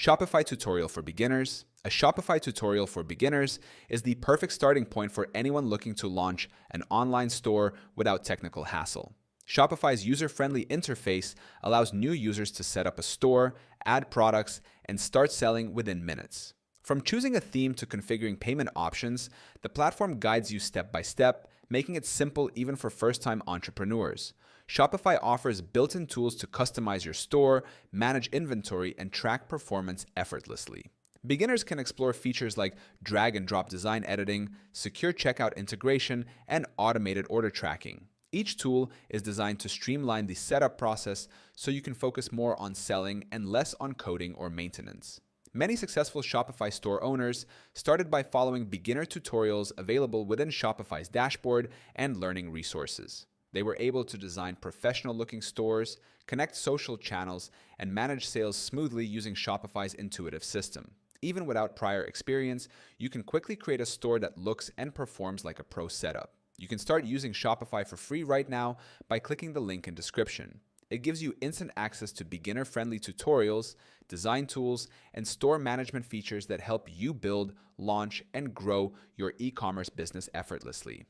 Shopify tutorial for beginners. A Shopify tutorial for beginners is the perfect starting point for anyone looking to launch an online store without technical hassle. Shopify's user-friendly interface allows new users to set up a store, add products, and start selling within minutes. From choosing a theme to configuring payment options, the platform guides you step by step, making it simple even for first-time entrepreneurs. Shopify offers built-in tools to customize your store, manage inventory, and track performance effortlessly. Beginners can explore features like drag and drop design editing, secure checkout integration, and automated order tracking. Each tool is designed to streamline the setup process so you can focus more on selling and less on coding or maintenance. Many successful Shopify store owners started by following beginner tutorials available within Shopify's dashboard and learning resources. They were able to design professional-looking stores, connect social channels, and manage sales smoothly using Shopify's intuitive system. Even without prior experience, you can quickly create a store that looks and performs like a pro setup. You can start using Shopify for free right now by clicking the link in description. It gives you instant access to beginner-friendly tutorials, design tools, and store management features that help you build, launch, and grow your e-commerce business effortlessly.